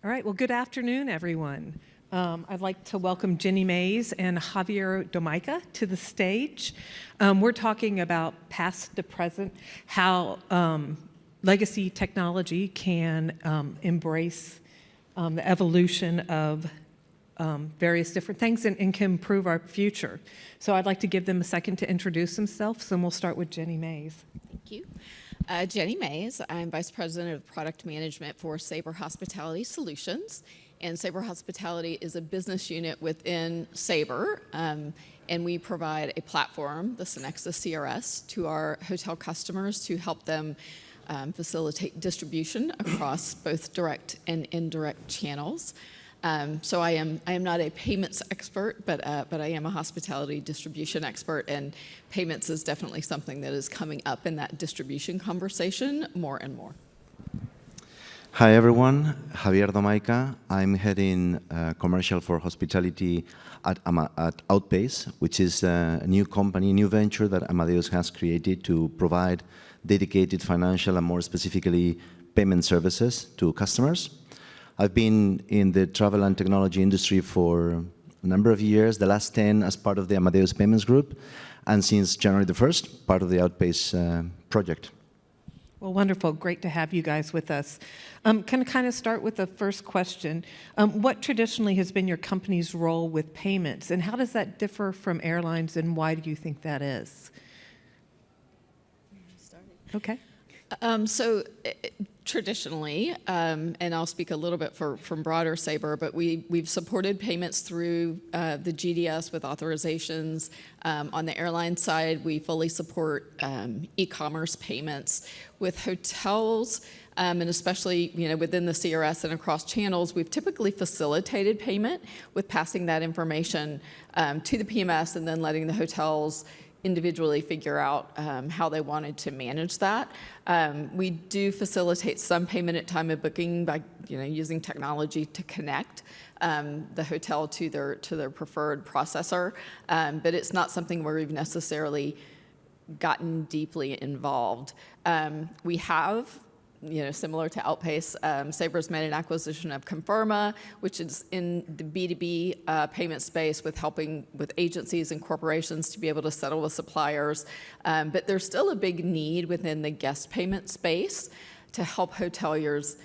All right, well, good afternoon, everyone. I'd like to welcome Jenny Mays and Javier Domaica to the stage. We're talking about past to present, how legacy technology can embrace the evolution of various different things and can improve our future. So I'd like to give them a second to introduce themselves, and we'll start with Jenny Mays. Thank you. Jenny Mays. I'm Vice President of Product Management for Sabre Hospitality Solutions. And Sabre Hospitality is a business unit within Sabre, and we provide a platform, the Synexa CRS, to our hotel customers to help them facilitate distribution across both direct and indirect channels. So I am not a payments expert, but I am a hospitality distribution expert, and payments is definitely something that is coming up in that distribution conversation more and more. Hi everyone, Javier Domaica. I'm heading commercial for hospitality at Outpace, which is a new company, new venture that Amadeus has created to provide dedicated financial and more specifically payment services to customers. I've been in the travel and technology industry for a number of years, the last 10 as part of the Amadeus Payments Group, and since January the 1st, part of the Outpace project. Well, wonderful. Great to have you guys with us. Can I kind of start with the first question? What traditionally has been your company's role with payments, and how does that differ from airlines, and why do you think that is? Okay. Traditionally, and I'll speak a little bit from broader Sabre, but we've supported payments through the GDS with authorizations. On the airline side, we fully support e-commerce payments. With hotels, and especially within the CRS and across channels, we've typically facilitated payment with passing that information to the PMS and then letting the hotels individually figure out how they wanted to manage that. We do facilitate some payment at time of booking by using technology to connect the hotel to their preferred processor, but it's not something where we've necessarily gotten deeply involved. We have, similar to Outpace, Sabre's made an acquisition of Confirma, which is in the B2B payment space with helping with agencies and corporations to be able to settle with suppliers. But there's still a big need within the guest payment space to help hoteliers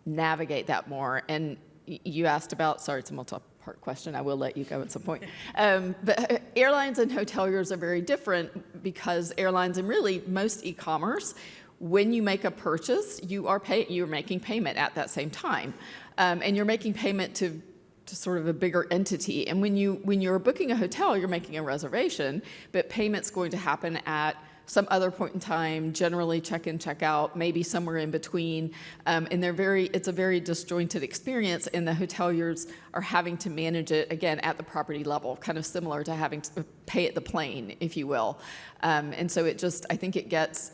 navigate that more. And you asked about, sorry, it's a multi-part question. I will let you go at some point. But airlines and hoteliers are very different because airlines and really most e-commerce, when you make a purchase, you're making payment at that same time, and you're making payment to sort of a bigger entity. And when you're booking a hotel, you're making a reservation, but payment's going to happen at some other point in time, generally check-in, check-out, maybe somewhere in between, and it's a very disjointed experience, and the hoteliers are having to manage it again at the property level, kind of similar to having to pay at the plane, if you will. And so I think it gets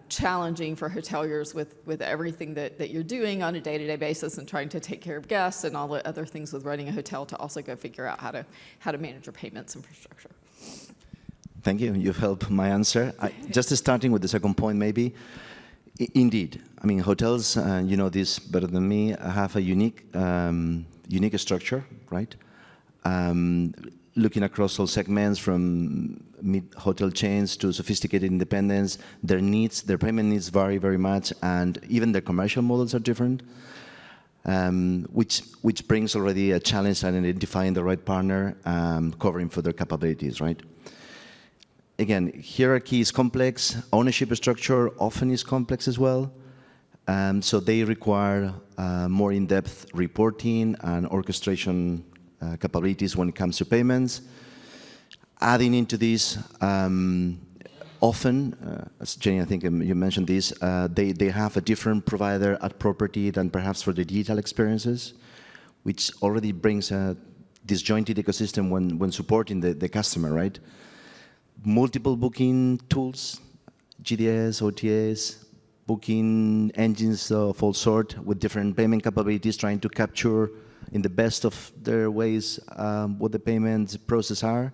challenging for hoteliers with everything that you're doing on a day-to-day basis and trying to take care of guests and all the other things with running a hotel to also go figure out how to manage your payments infrastructure. Thank you. You've helped my answer. Just starting with the second point, maybe. Indeed, I mean hotels. You know this better than me. Have a unique structure, right? Looking across all segments, from mid-hotel chains to sophisticated independents, their payment needs vary very much, and even their commercial models are different, which brings already a challenge in identifying the right partner, covering for their capabilities, right? Again, hierarchy is complex. Ownership structure often is complex as well, so they require more in-depth reporting and orchestration capabilities when it comes to payments. Adding into this, often, as Jenny, I think you mentioned this, they have a different provider at property than perhaps for the digital experiences, which already brings a disjointed ecosystem when supporting the customer, right? Multiple booking tools, GDS, OTAs, booking engines of all sort with different payment capabilities, trying to capture in the best of their ways what the payment process are.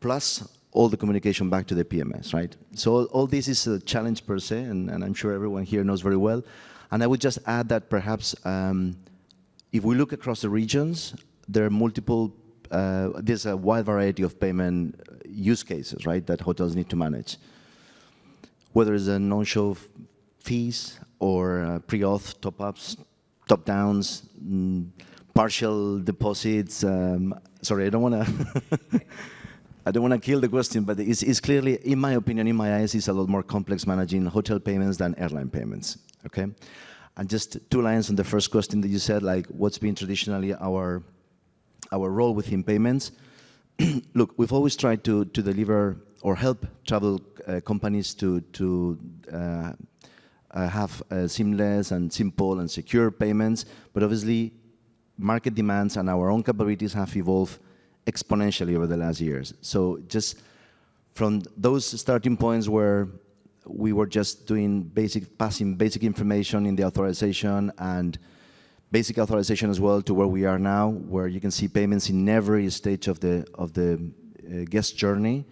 Plus, all the communication back to the PMS, right? So all this is a challenge per se, and I'm sure everyone here knows very well. And I would just add that perhaps if we look across the regions, there are multiple, there's a wide variety of payment use cases, right, that hotels need to manage. Whether it's a no-show fees or pre-auth top-ups, top-downs, partial deposits. Sorry, I don't want to I don't want to kill the question, but it's clearly, in my opinion, in my eyes, it's a lot more complex managing hotel payments than airline payments, okay? And just 2 lines on the first question that you said, like what's been traditionally our role within payments. Look, we've always tried to deliver or help travel companies to have seamless and simple and secure payments, but obviously market demands and our own capabilities have evolved exponentially over the last years. So just from those starting points where we were just doing passing basic information in the authorization and basic authorization as well to where we are now, where you can see payments in every stage of the guest journey,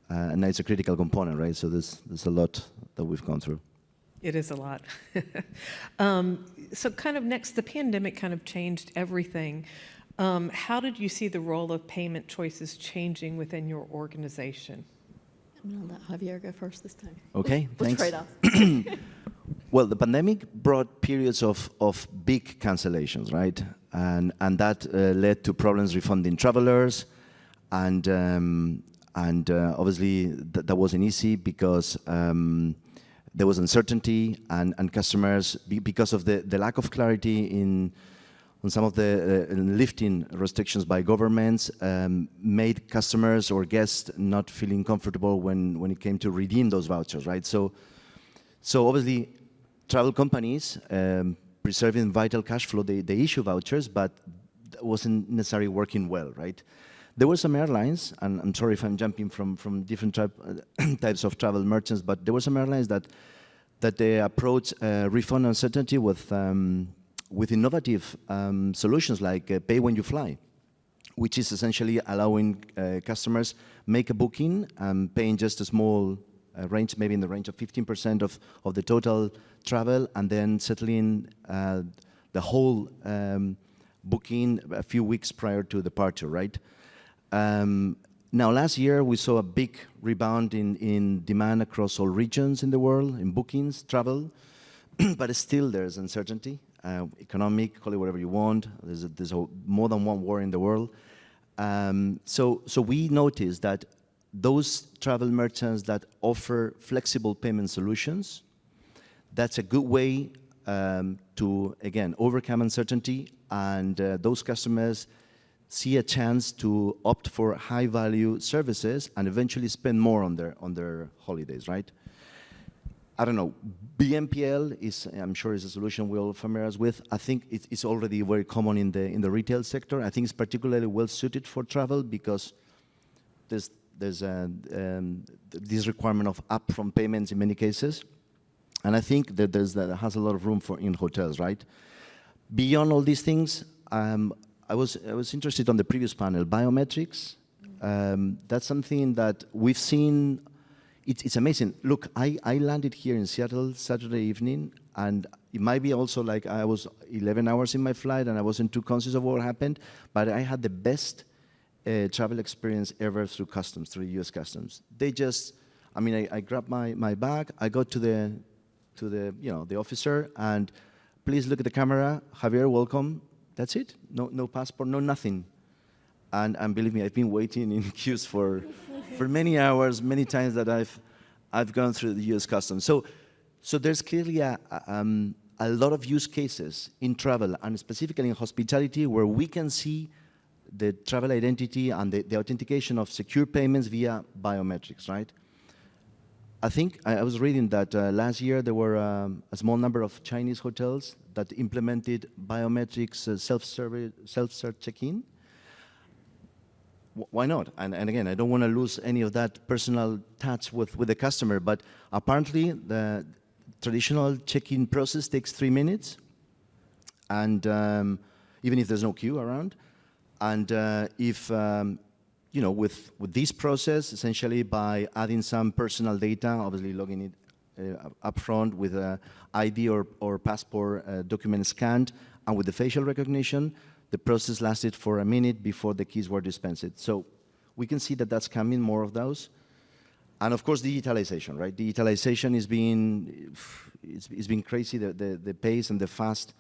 and it's a critical component, right? So there's a lot that we've gone through. It is a lot. So kind of next, the pandemic kind of changed everything. How did you see the role of payment choices changing within your organization? I'm going to let Javier go first this time. Okay, We'll thanks. trade off. Well, the pandemic brought periods of big cancellations, right? And that led to problems refunding travelers, and obviously that wasn't easy because there was uncertainty, and customers, because of the lack of clarity on some of the lifting restrictions by governments, made customers or guests not feeling comfortable when it came to redeem those vouchers, right? So obviously, travel companies, preserving vital cash flow, they issue vouchers, but that wasn't necessarily working well, right? There were some airlines, and I'm sorry if I'm jumping from different types of travel merchants, but there were some airlines that they approach refund uncertainty with innovative solutions like pay when you fly, which is essentially allowing customers make a booking and paying just a small range, maybe in the range of 15% of the total travel, and then settling the whole booking a few weeks prior to departure, right? Now, last year, we saw a big rebound in demand across all regions in the world, in bookings, travel, but still there's uncertainty, economic, call it whatever you want. There's more than one war in the world. So we noticed that those travel merchants that offer flexible payment solutions, that's a good way to, again, overcome uncertainty, and those customers see a chance to opt for high-value services and eventually spend more on their holidays, right? I don't know. BNPL is, I'm sure, is a solution we're all familiar with. I think it's already very common in the retail sector. I think it's particularly well suited for travel because there's this requirement of upfront payments in many cases, and I think that that has a lot of room for in hotels, right? Beyond all these things, I was interested on the previous panel, biometrics. That's something that we've seen. It's amazing. Look, I landed here in Seattle Saturday evening, and it might be also like I was 11 hours in my flight and I wasn't too conscious of what happened, but I had the best travel experience ever through customs, through US Customs. They just, I mean, I grabbed my bag, I got to the the officer, and please look at the camera, Javier, welcome. That's it. No passport, no nothing. And believe me, I've been waiting in queues for many hours, many times that I've gone through the U.S. Customs. So there's clearly a lot of use cases in travel, and specifically in hospitality, where we can see the travel identity and the authentication of secure payments via biometrics, right? I think I was reading that last year there were a small number of Chinese hotels that implemented biometrics self-serve check-in. Why not? And again, I don't want to lose any of that personal touch with the customer, but apparently the traditional check-in process takes 3 minutes, and even if there's no queue around, and if with this process, essentially by adding some personal data, obviously logging it upfront with a ID or passport document scanned, and with the facial recognition, the process lasted for a minute before the keys were dispensed. So we can see that that's coming, more of those. And of course, digitalization, right? Digitalization is it's been crazy, the pace and the fast,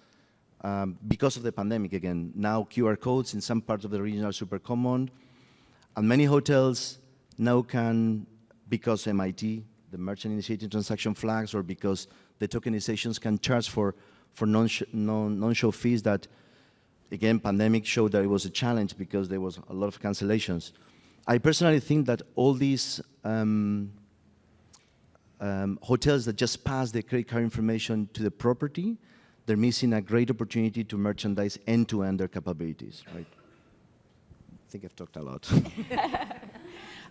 because of the pandemic again. Now QR codes in some parts of the region are super common. And many hotels now can, because MIT, the merchant initiating transaction flags, or because the tokenizations can charge for non-show fees that, again, pandemic showed that it was a challenge because there was a lot of cancellations. I personally think that all these hotels that just pass the credit card information to the property, they're missing a great opportunity to merchandise end-to-end their capabilities, right? I think I've talked a lot.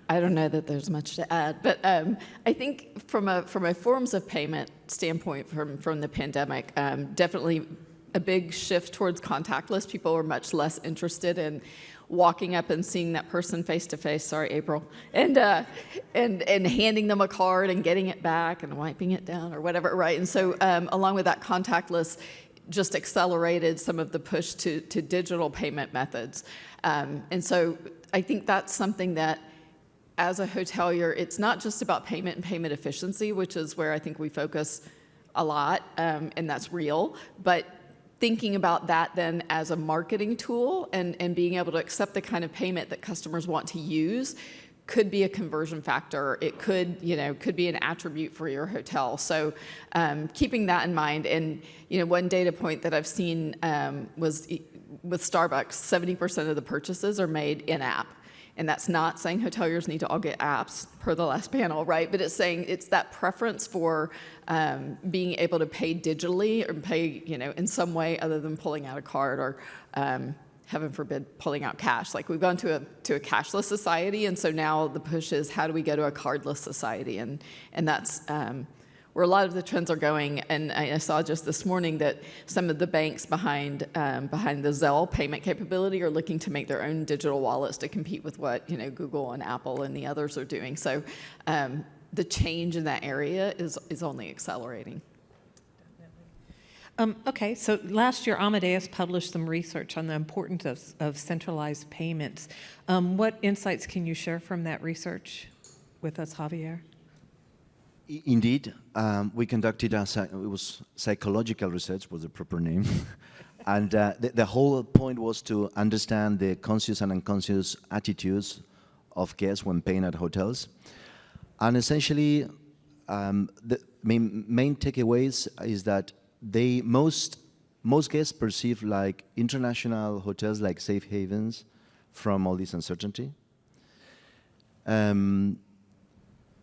I don't know that there's much to add, but I think from a forms of payment standpoint from the pandemic, definitely a big shift towards contactless. People were much less interested in walking up and seeing that person face to face. Sorry, April, and handing them a card and getting it back and wiping it down or whatever, right? And so along with that, contactless just accelerated some of the push to digital payment methods. And so I think that's something that, as a hotelier, it's not just about payment and payment efficiency, which is where I think we focus a lot, and that's real, but thinking about that then as a marketing tool and being able to accept the kind of payment that customers want to use could be a conversion factor. It could be an attribute for your hotel. So keeping that in mind, and one data point that I've seen was with Starbucks, 70% of the purchases are made in-app. And that's not saying hoteliers need to all get apps per the last panel, right? But it's saying it's that preference for being able to pay digitally or pay, in some way other than pulling out a card or, heaven forbid, pulling out cash. Like, we've gone to a cashless society, and so now the push is, how do we go to a cardless society? And that's where a lot of the trends are going. And I saw just this morning that some of the banks behind the Zelle payment capability are looking to make their own digital wallets to compete with what Google and Apple and the others are doing. So the change in that area is only accelerating. Okay, so last year Amadeus published some research on the importance of centralized payments. What insights can you share from that research with us, Javier? Indeed, we conducted it was psychological research, was the proper name. And the whole point was to understand the conscious and unconscious attitudes of guests when paying at hotels. And essentially, the main takeaways is that most guests perceive like international hotels like safe havens from all this uncertainty.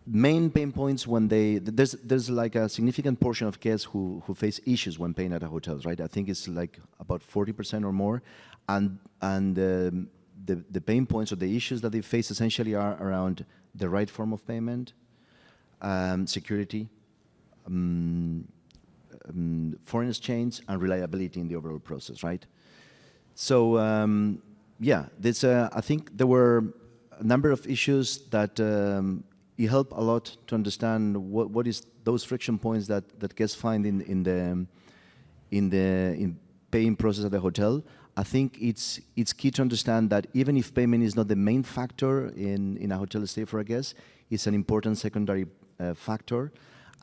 Main pain points when there's like a significant portion of guests who face issues when paying at a hotel, right? I think it's like about 40% or more, and the pain points or the issues that they face essentially are around the right form of payment, security, foreign exchange, and reliability in the overall process, right? So yeah, I think there were a number of issues that it helped a lot to understand what is those friction points that guests find in paying process at the hotel. I think it's key to understand that even if payment is not the main factor in a hotel stay for a guest, it's an important secondary factor,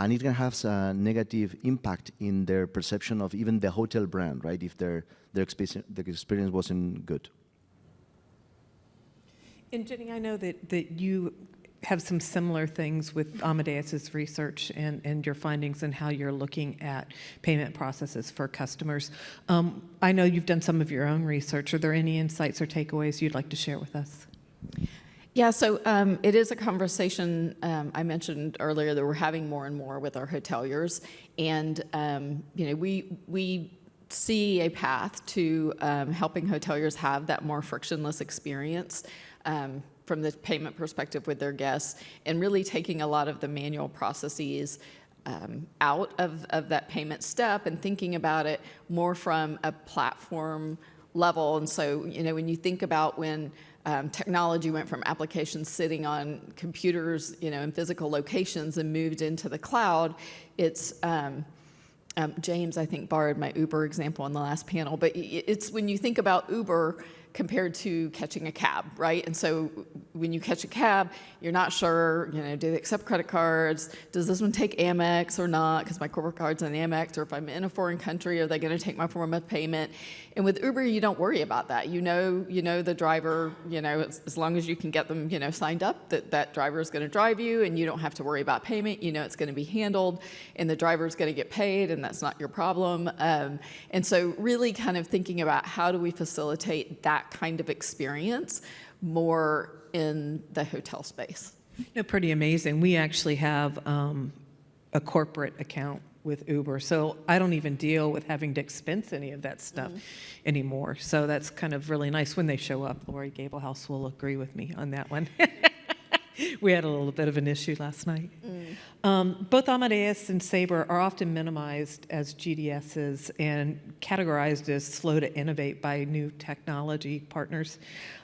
and it can have a negative impact in their perception of even the hotel brand, right? If their experience wasn't good. And Jenny, I know that you have some similar things with Amadeus's research and your findings and how you're looking at payment processes for customers. I know you've done some of your own research. Are there any insights or takeaways you'd like to share with us? Yeah, so it is a conversation I mentioned earlier that we're having more and more with our hoteliers, and we see a path to helping hoteliers have that more frictionless experience from the payment perspective with their guests, and really taking a lot of the manual processes out of that payment step and thinking about it more from a platform level. And so, when you think about when technology went from applications sitting on computers, in physical locations and moved into the cloud. It's James, I think, borrowed my Uber example on the last panel, but it's when you think about Uber compared to catching a cab, right? And so when you catch a cab, you're not sure, do they accept credit cards? Does this one take Amex or not? Because my corporate card's on Amex. Or if I'm in a foreign country, are they going to take my form of payment? And with Uber, you don't worry about that. You know the driver, as long as you can get them, signed up, that driver is going to drive you, and you don't have to worry about payment. It's going to be handled, and the driver is going to get paid, and that's not your problem. And so really kind of thinking about how do we facilitate that kind of experience more in the hotel space. Pretty amazing. We actually have a corporate account with Uber, so I don't even deal with having to expense any of that stuff anymore. So that's kind of really nice when they show up. Lori Gablehouse will agree with me on that one. We had a little bit of an issue last night. Both Amadeus and Sabre are often minimized as GDSs and categorized as slow to innovate by new technology partners.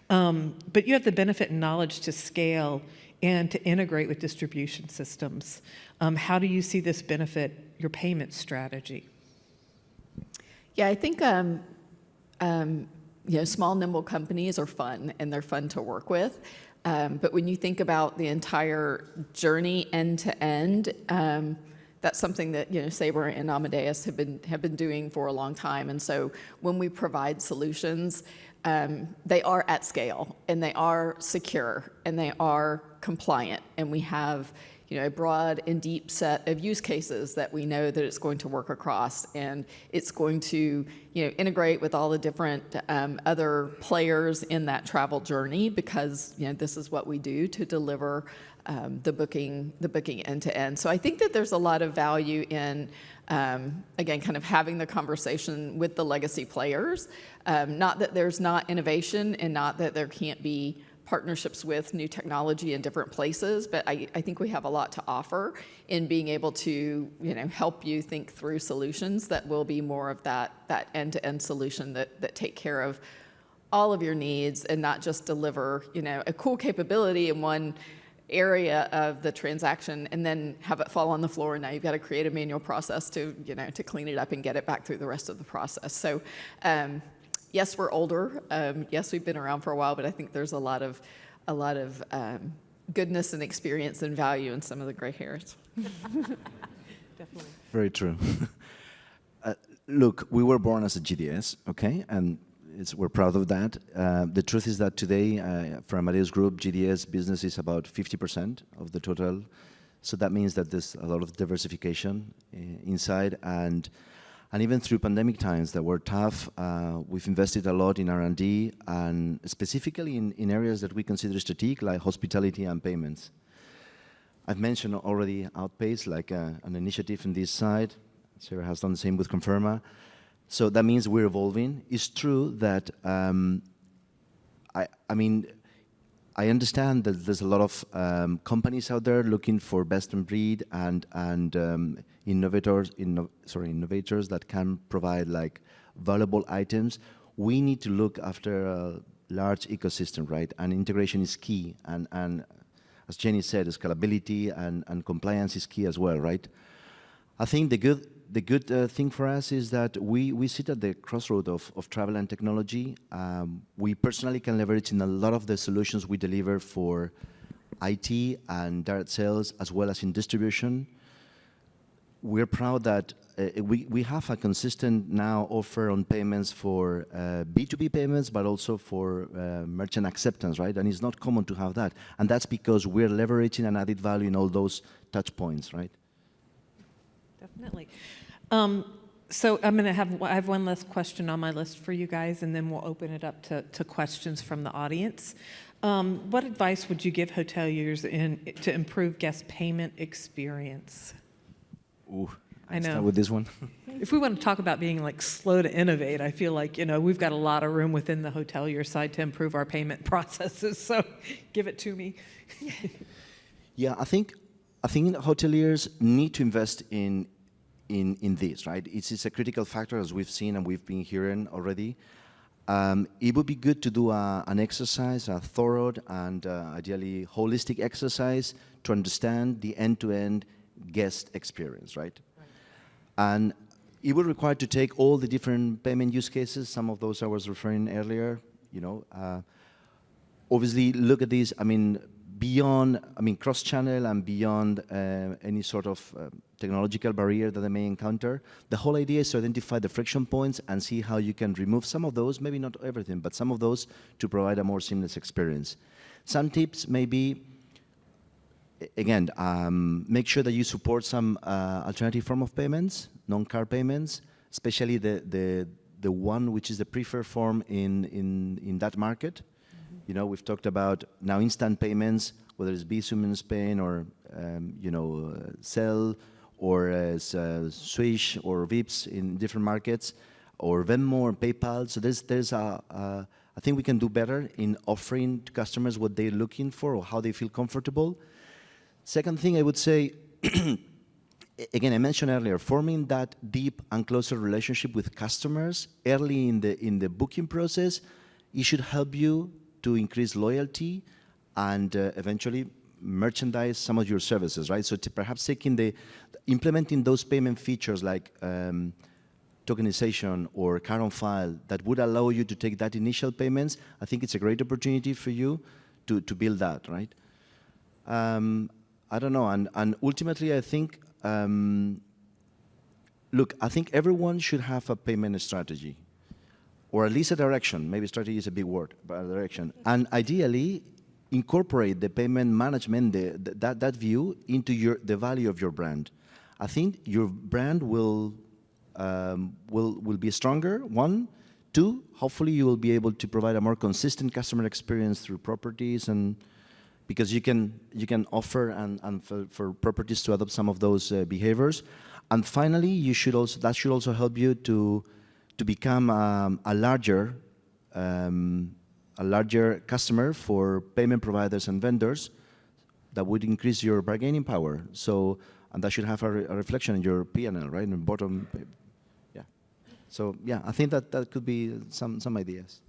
But you have the benefit and knowledge to scale and to integrate with distribution systems. How do you see this benefit your payment strategy? Yeah, I think small, nimble companies are fun, and they're fun to work with. But when you think about the entire journey end to end, that's something that Sabre and Amadeus have been doing for a long time. And so when we provide solutions, they are at scale, and they are secure, and they are compliant, and we have a broad and deep set of use cases that we know that it's going to work across, and it's going to integrate with all the different other players in that travel journey, because this is what we do to deliver the booking end to end. So I think that there's a lot of value in again, kind of having the conversation with the legacy players. Not that there's not innovation, and not that there can't be partnerships with new technology in different places, but I think we have a lot to offer in being able to help you think through solutions that will be more of that end-to-end solution that take care of all of your needs, and not just deliver a cool capability in one area of the transaction and then have it fall on the floor, and now you've got to create a manual process to to clean it up and get it back through the rest of the process. So yes, we're older. Yes, we've been around for a while, but I think there's a lot of goodness and experience and value in some of the gray hairs. Definitely. Very true. Look, we were born as a GDS, okay, and we're proud of that. The truth is that today, for Amadeus Group, GDS business is about 50% of the total. So that means that there's a lot of diversification inside, and even through pandemic times that were tough, we've invested a lot in R&D, and specifically in areas that we consider strategic, like hospitality and payments. I've mentioned already Outpace, like an initiative in this side. Sarah has done the same with Confirma. So that means we're evolving. It's true that, I understand that there's a lot of companies out there looking for best in breed and innovators that can provide like valuable items. We need to look after a large ecosystem, right? And integration is key. And as Jenny said, scalability and compliance is key as well, right? I think the good thing for us is that we sit at the crossroad of travel and technology. We personally can leverage in a lot of the solutions we deliver for IT and direct sales, as well as in distribution. We're proud that we have a consistent now offer on payments for B2B payments, but also for merchant acceptance, right? And it's not common to have that. And that's because we're leveraging an added value in all those touch points, right? Definitely. So I have one last question on my list for you guys, and then we'll open it up to questions from the audience. What advice would you give hoteliers to improve guest payment experience? Ooh, I know. Start with this one. If we want to talk about being like slow to innovate, I feel like we've got a lot of room within the hotelier side to improve our payment processes. So give it to me. Yeah, I think hoteliers need to invest in this, right? It's a critical factor, as we've seen and we've been hearing already. It would be good to do an exercise, a thorough and ideally holistic exercise to understand the end-to-end guest experience, right? And it would require to take all the different payment use cases, some of those I was referring earlier, obviously look at these, beyond, cross-channel and beyond any sort of technological barrier that they may encounter. The whole idea is to identify the friction points and see how you can remove some of those, maybe not everything, but some of those to provide a more seamless experience. Some tips may be, again, make sure that you support some alternative form of payments, non-card payments, especially the one which is the preferred form in that market. We've talked about now instant payments, whether it's Bizum in Spain or, Zelle or Swish or Vips in different markets, or Venmo or PayPal. So I think we can do better in offering to customers what they're looking for or how they feel comfortable. Second thing I would say, again, I mentioned earlier, forming that deep and closer relationship with customers early in the booking process, it should help you to increase loyalty and eventually merchandise some of your services, right? So perhaps implementing those payment features like tokenization or card on file that would allow you to take that initial payments, I think it's a great opportunity for you to build that, right? I don't know, and ultimately I think, look, I think everyone should have a payment strategy, or at least a direction. Maybe strategy is a big word, but a direction. And ideally, incorporate the payment management, that view into the value of your brand. I think your brand will be stronger, one. Two, hopefully you will be able to provide a more consistent customer experience through properties, and because you can offer and for properties to adopt some of those behaviors. And finally, that should also help you to become a larger customer for payment providers and vendors. That would increase your bargaining power. So, and that should have a reflection in your P&L, right? In the bottom, yeah. So, yeah, I think that could be some ideas.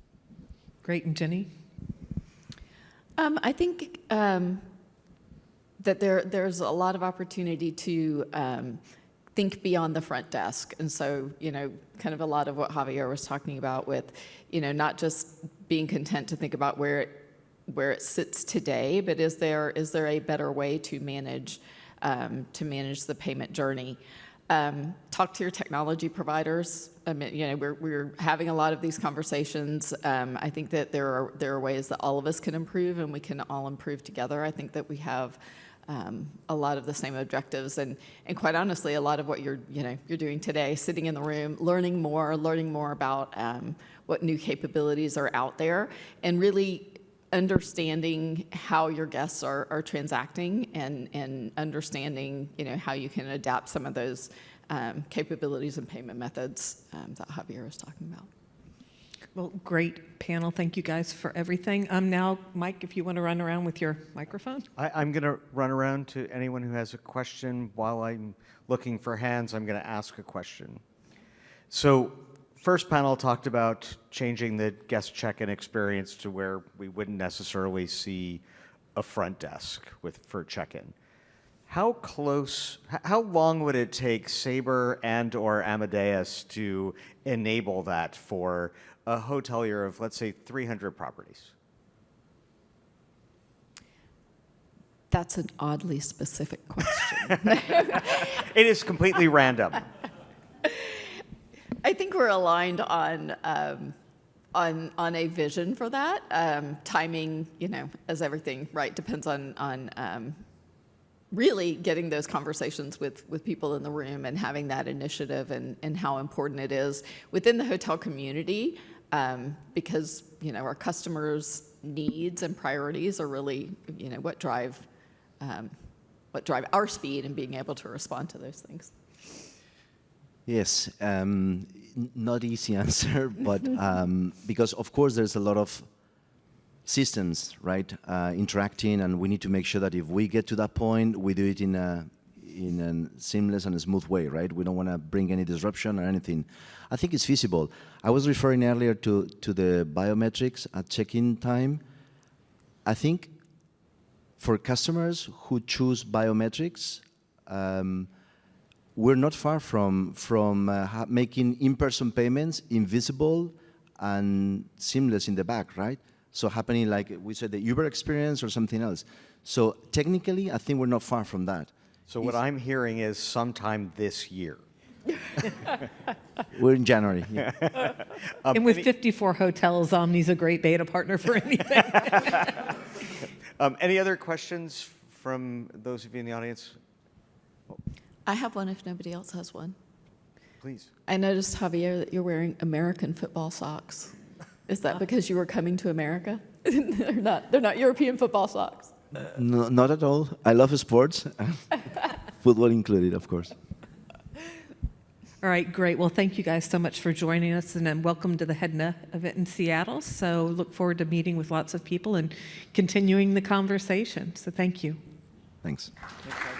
Great, and Jenny? I think that there's a lot of opportunity to think beyond the front desk. And so, kind of a lot of what Javier was talking about with, not just being content to think about where it sits today, but is there a better way to manage the payment journey? Talk to your technology providers. We're having a lot of these conversations. I think that there are ways that all of us can improve, and we can all improve together. I think that we have a lot of the same objectives, and quite honestly, a lot of what you're doing today, sitting in the room, learning more about what new capabilities are out there, and really understanding how your guests are transacting, and understanding how you can adapt some of those capabilities and payment methods that Javier was talking about. Well, great panel. Thank you guys for everything. Now, Mike, if you want to run around with your microphone. I'm going to run around to anyone who has a question. While I'm looking for hands, I'm going to ask a question. So, first panel talked about changing the guest check-in experience to where we wouldn't necessarily see a front desk for check-in. How long would it take Sabre and/or Amadeus to enable that for a hotelier of, let's say, 300 properties? That's an oddly specific question. It is completely random. I think we're aligned on a vision for that. Timing, as everything, right, depends on really getting those conversations with people in the room and having that initiative, and how important it is within the hotel community, because our customers' needs and priorities are really what drive our speed and being able to respond to those things. Yes, not easy answer, but because of course there's a lot of systems, right, interacting, and we need to make sure that if we get to that point, we do it in in a seamless and smooth way, right? We don't want to bring any disruption or anything. I think it's feasible. I was referring earlier to the biometrics at check-in time. I think for customers who choose biometrics, we're not far from making in-person payments invisible and seamless in the back, right? So happening like we said, the Uber experience or something else. So technically, I think we're not far from that. So what I'm hearing is sometime this year. We're in January. Yeah. And with 54 hotels, Omni's a great beta partner for anything. Any other questions from those of you in the audience? I have one if nobody else has one. Please. I noticed, Javier, that you're wearing American football socks. Is that because you were coming to America? They're not European football socks. No, not at all. I love sports, football included, of course. All right, great. Well, thank you guys so much for joining us, and welcome to the HEDNA event in Seattle. So look forward to meeting with lots of people and continuing the conversation. So thank you. Thanks. Okay.